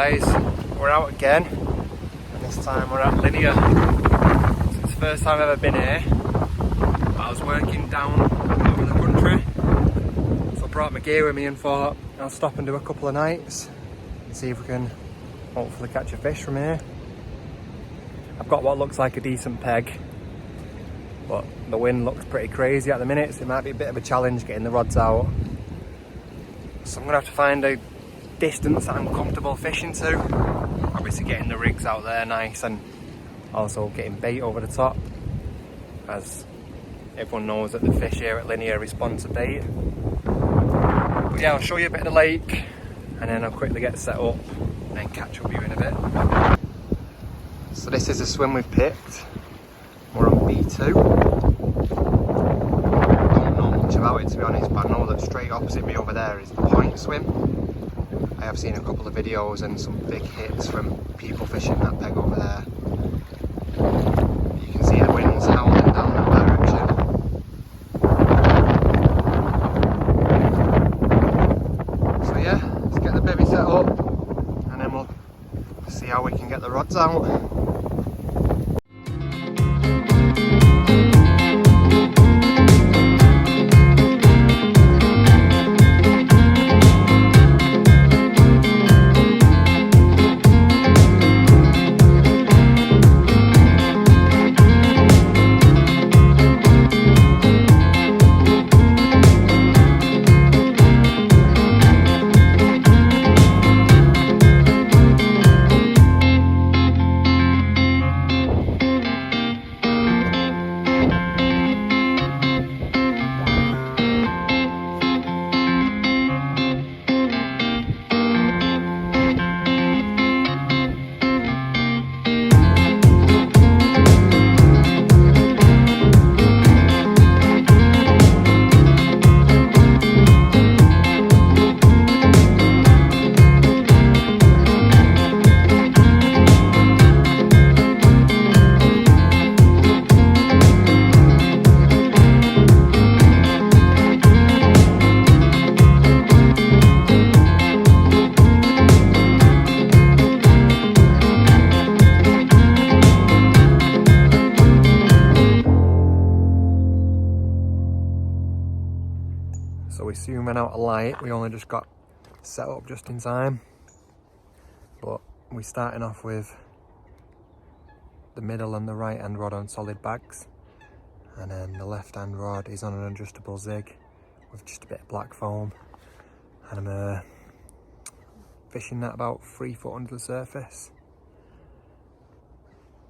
guys, we're out again, and this time we're at Linear. It's the first time I've ever been here, but I was working down out in the country, so I brought my gear with me and thought I'll stop and do a couple of nights and see if we can hopefully catch a fish from here. I've got what looks like a decent peg, but the wind looks pretty crazy at the minute, so it might be a bit of a challenge getting the rods out. So I'm going to have to find a distance that I'm comfortable fishing to. Obviously getting the rigs out there nice, and also getting bait over the top, as everyone knows that the fish here at Linear respond to bait. But yeah, I'll show you a bit of the lake and then I'll quickly get set up and then catch up with you in a bit. So this is a swim we've picked. We're on B2. Don't know much about it, to be honest, but I know that straight opposite me over there is the point swim. I have seen a couple of videos and some big hits from people fishing that peg over there. You can see the wind's howling down that direction. So yeah, let's get the bivvy set up and then we'll see how we can get the rods out. So we soon ran out of light. We only just got set up just in time, but we're starting off with the middle and the right hand rod on solid bags, and then the left hand rod is on an adjustable zig with just a bit of black foam, and I'm fishing that about 3 foot under the surface.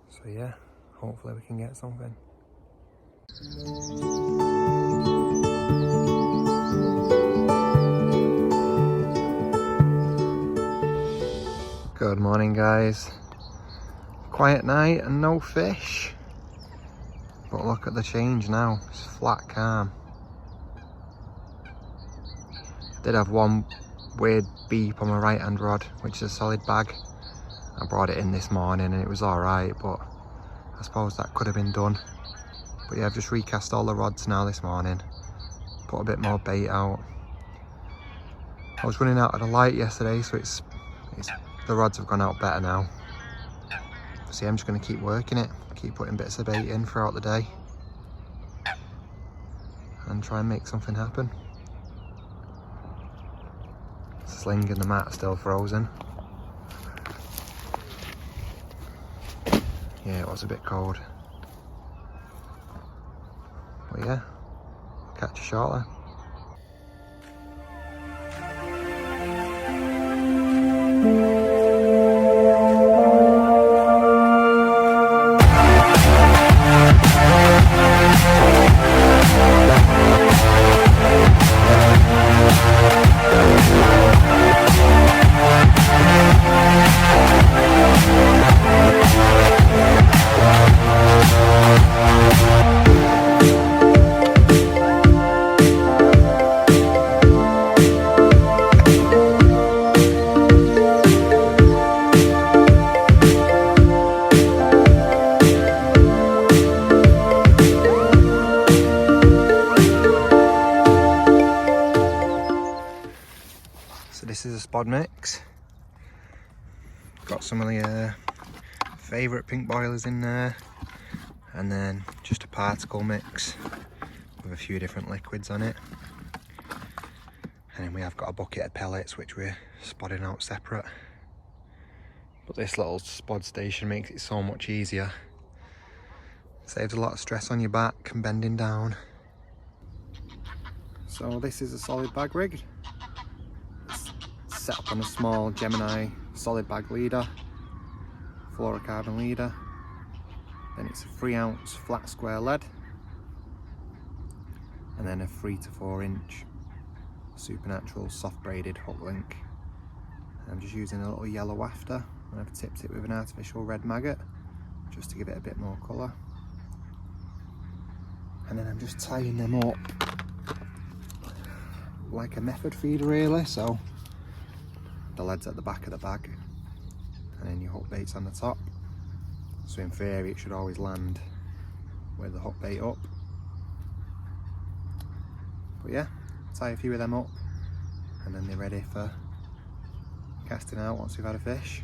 So yeah, hopefully we can get something. Good morning guys. Quiet night and no fish, but look at the change now, it's flat calm. Did have one weird beep on my right hand rod, which is a solid bag. I brought it in this morning and it was alright, but I suppose that could have been done. But yeah, I've just recast all the rods now this morning, put a bit more bait out. I was running out of the light yesterday, so the rods have gone out better now. So yeah, I'm just going to keep working it, keep putting bits of bait in throughout the day and try and make something happen. Sling and the mat still frozen. Yeah, it was a bit cold. But yeah, catch you shortly. So this is a spod mix. got some of the favourite pink boilers in there, and then just a particle mix with a few different liquids on it. And then we have got a bucket of pellets which we're spodding out separate. But this little spod station makes it so much easier. Saves a lot of stress on your back and bending down. So this is a solid bag rig. It's set up on a small Gemini solid bag leader, fluorocarbon leader. Then it's a 3 ounce flat square lead, and then a 3 to 4 inch supernatural soft braided hook link. I'm just using a little yellow wafter, and I've tipped it with an artificial red maggot just to give it a bit more colour. And then I'm just tying them up like a method feeder really, so the lead's at the back of the bag and then your hook bait's on the top. So in theory it should always land with the hook bait up. But yeah, tie a few of them up and then they're ready for casting out once we've had a fish.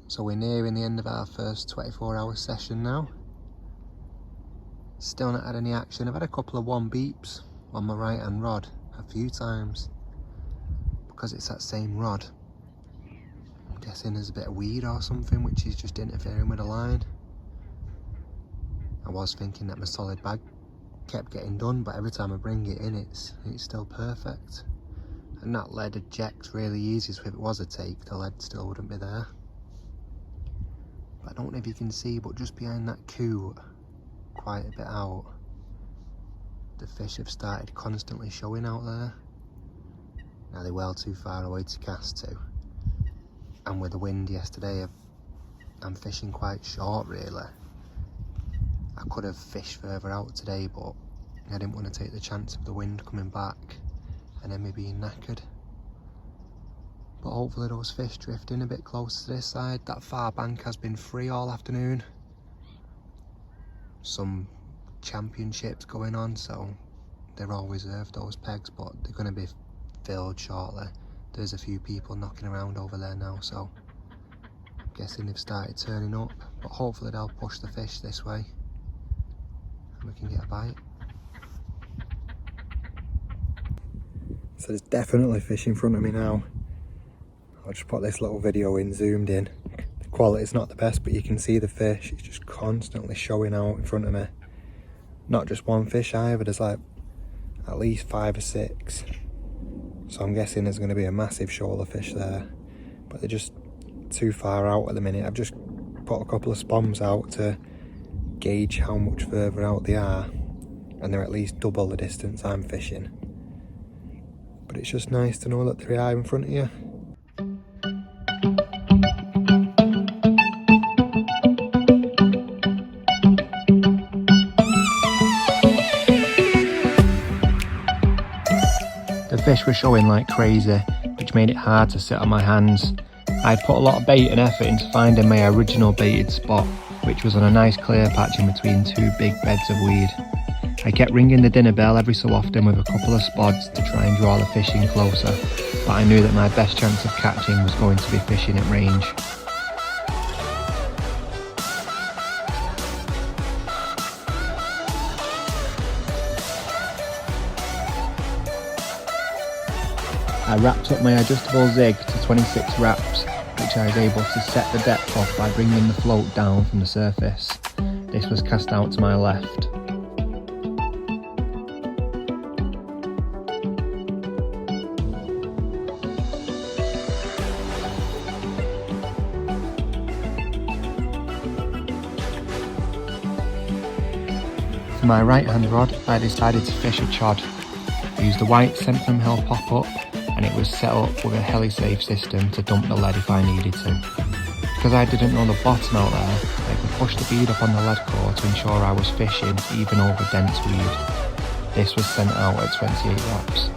So we're nearing the end of our first 24-hour session now. Still not had any action. I've had a couple of 1 beeps on my right hand rod a few times because it's that same rod. I'm guessing there's a bit of weed or something which is just interfering with the line. I was thinking that my solid bag kept getting done, but every time I bring it in it's still perfect. And that lead ejects really easy, so if it was a take the lead still wouldn't be there. I don't know if you can see, but just behind that coot, quite a bit out, the fish have started constantly showing out there. Now they're well too far away to cast to, and with the wind yesterday I'm fishing quite short really. I could have fished further out today, but I didn't want to take the chance of the wind coming back and then me being knackered. But hopefully those fish drifting a bit closer to this side. That far bank has been free all afternoon. Some championships going on, so they're all reserved, those pegs, but they're going to be filled shortly. There's a few people knocking around over there now, so I'm guessing they've started turning up. But hopefully they'll push the fish this way and we can get a bite. So there's definitely fish in front of me now. I'll just put this little video in, zoomed in. The quality's not the best, but you can see the fish. It's just constantly showing out in front of me. Not just one fish either, there's like at least 5 or 6. So I'm guessing there's going to be a massive shoal of fish there. But they're just too far out at the minute. I've just put a couple of spoms out to gauge how much further out they are. And they're at least double the distance I'm fishing. But it's just nice to know that they are in front of you. The fish were showing like crazy, which made it hard to sit on my hands. I'd put a lot of bait and effort into finding my original baited spot, which was on a nice clear patch in between 2 big beds of weed. I kept ringing the dinner bell every so often with a couple of spods to try and draw the fish in closer, but I knew that my best chance of catching was going to be fishing at range. I wrapped up my adjustable zig to 26 wraps, which I was able to set the depth off by bringing the float down from the surface. This was cast out to my left. For my right hand rod, I decided to fish a chod. I used the white sent from Hell pop-up, and it was set up with a heli-safe system to dump the lead if I needed to. Because I didn't know the bottom out there, I could push the bead up on the lead core to ensure I was fishing even over dense weed. This was sent out at 28 wraps.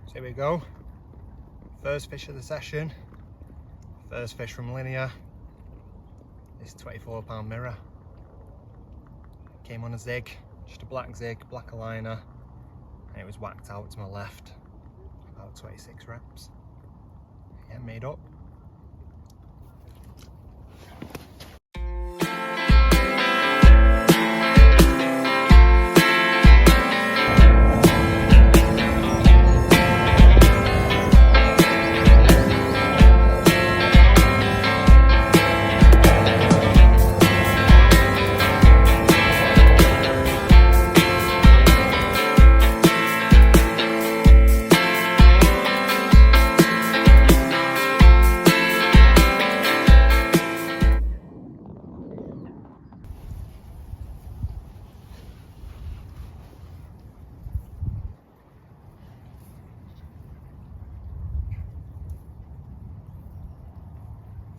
So here we go, first fish of the session, first fish from linear, this 24-pound mirror. Came on a zig, just a black zig, black liner, and it was whacked out to my left, about 26 reps. Yeah, made up.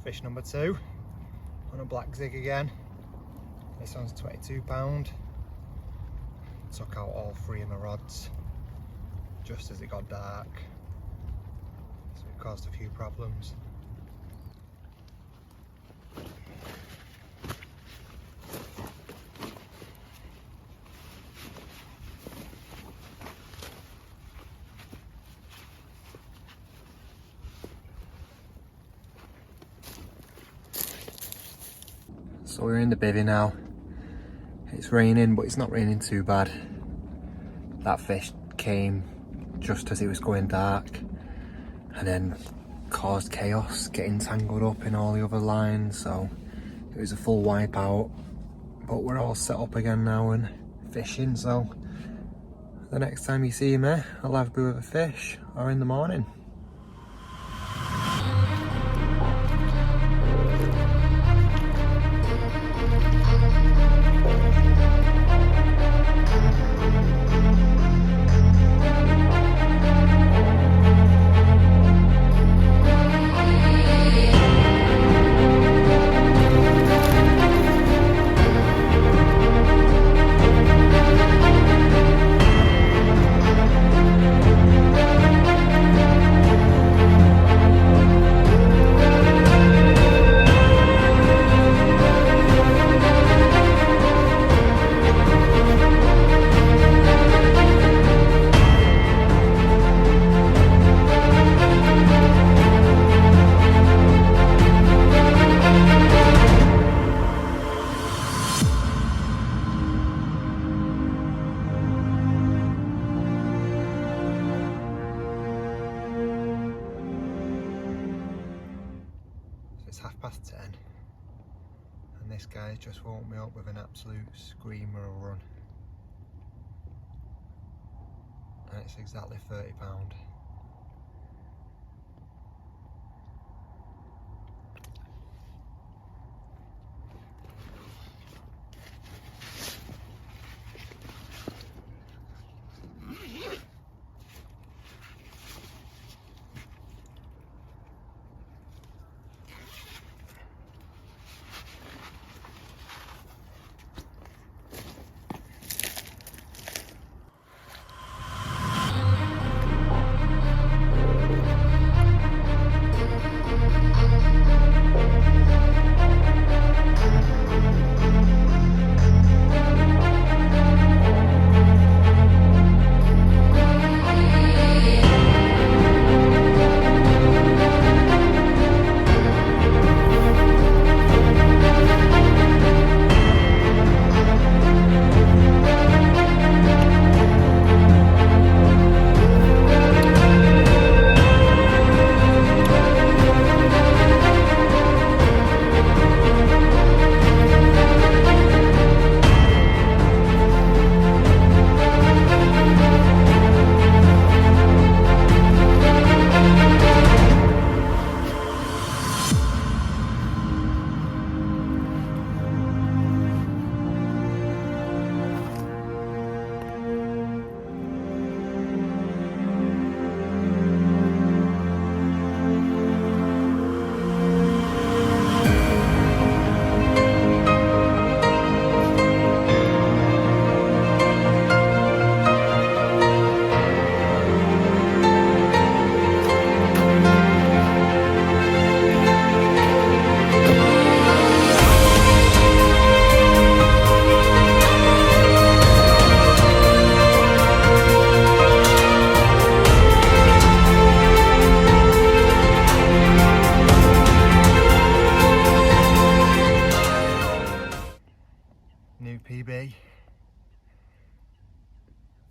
Fish number 2 on a black zig again. This one's 22-pound. Took out all 3 of my rods just as it got dark, so it caused a few problems. So we're in the bivvy now. It's raining, but it's not raining too bad. That fish came just as it was going dark and then caused chaos, getting tangled up in all the other lines, so it was a full wipe out. But we're all set up again now and fishing, so the next time you see me, I'll either be with a fish or in the morning. It's 10:30 and this guy just woke me up with an absolute screamer of a run, and it's exactly 30-pound.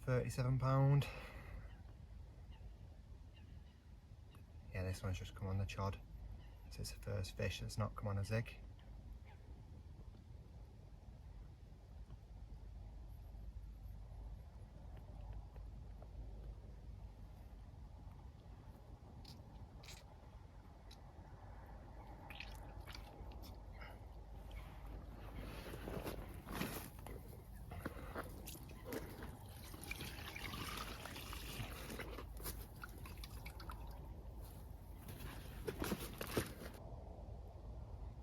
£37. Yeah, this one's just come on the chod. So it's the first fish that's not come on a zig.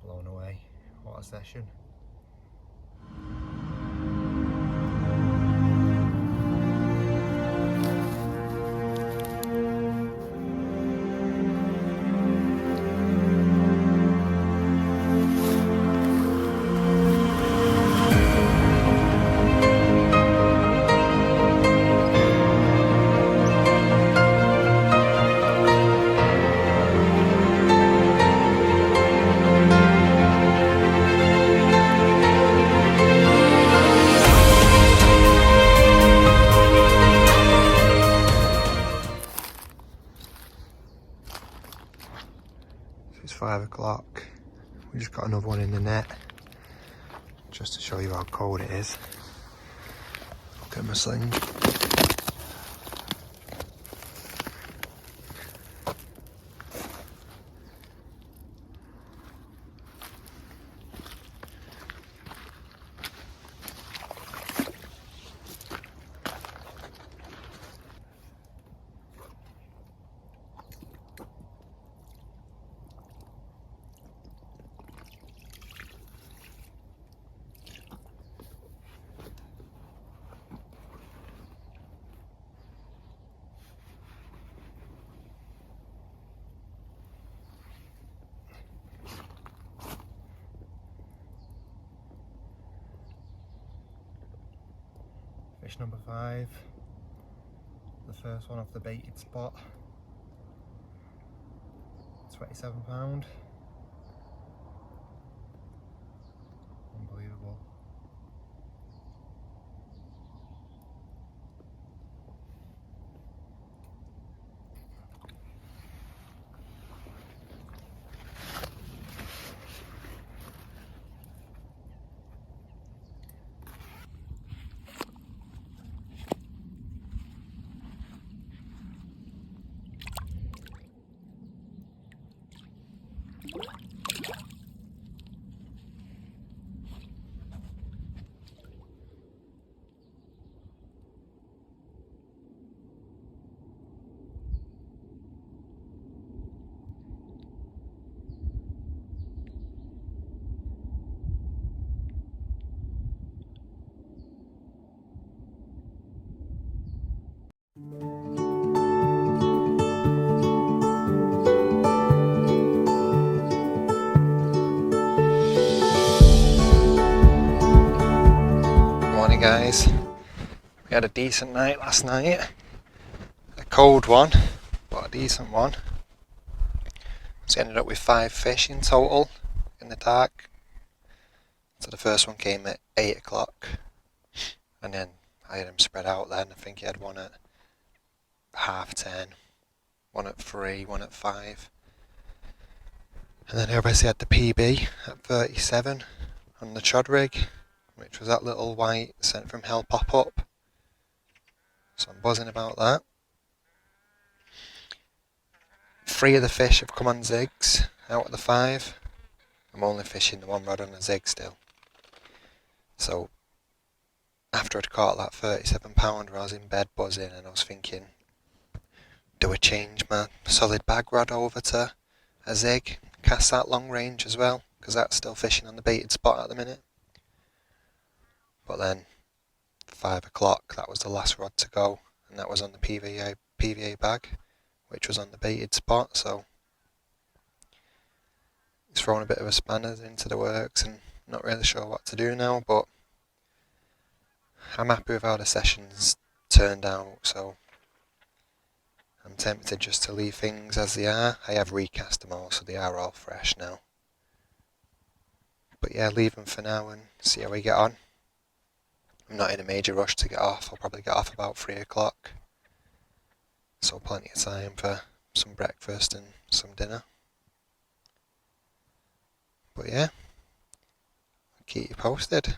Blown away. What a session. It's 5 o'clock. We just got another one in the net. Just to show you how cold it is. Look at my sling. Fish number 5, the first one off the baited spot, £27. Unbelievable. Morning guys, we had a decent night last night, a cold one but a decent one. So we ended up with 5 fish in total in the dark. So the first one came at 8 o'clock and then I had him spread out then. I think he had one at 10:30, one at 3, one at 5. And then I obviously had the PB at 37 on the chod rig, which was that little white sent from hell pop-up. So I'm buzzing about that. 3 of the fish have come on zigs out of the 5. I'm only fishing the one rod on a zig still. So after I'd caught that 37 pounder, I was in bed buzzing and I was thinking, do I change my solid bag rod over to a zig, cast that long range as well, because that's still fishing on the baited spot at the minute. But then 5 o'clock, that was the last rod to go, and that was on the PVA bag, which was on the baited spot. So it's thrown a bit of a spanner into the works and not really sure what to do now, but I'm happy with how the sessions turned out, so I'm tempted just to leave things as they are. I have recast them all, so they are all fresh now. But yeah, leave them for now and see how we get on. I'm not in a major rush to get off. I'll probably get off about 3 o'clock. So plenty of time for some breakfast and some dinner. But yeah, I'll keep you posted.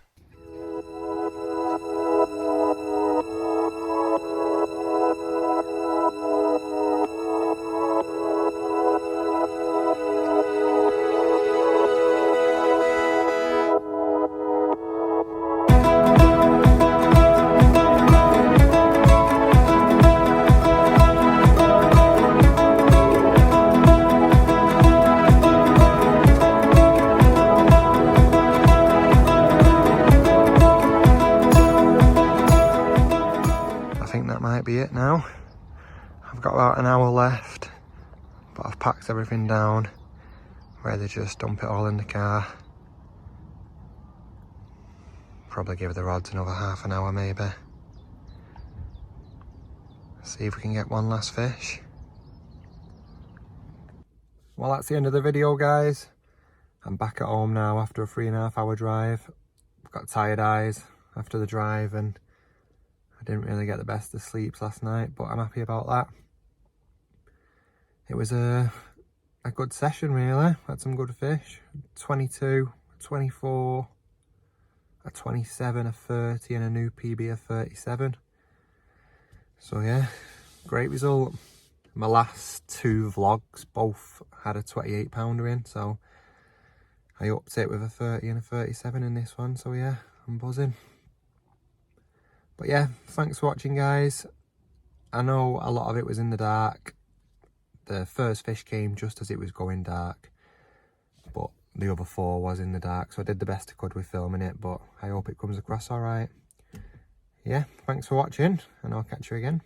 I think that might be it now. I've got about an hour left, but I've packed everything down, ready to just dump it all in the car. Probably give the rods another half an hour maybe. See if we can get one last fish. Well, that's the end of the video, guys. I'm back at home now after a 3.5 hour drive. I've got tired eyes after the drive and I didn't really get the best of sleeps last night, but I'm happy about that. It was a good session really, had some good fish. 22, 24, a 27, a 30 and a new PB of 37. So yeah, great result. My last 2 vlogs both had a 28 pounder in, so I upped it with a 30 and a 37 in this one, so yeah, I'm buzzing. But yeah, thanks for watching, guys. I know a lot of it was in the dark. The first fish came just as it was going dark, but the other 4 was in the dark, so I did the best I could with filming it, but I hope it comes across all right. Yeah, thanks for watching, and I'll catch you again.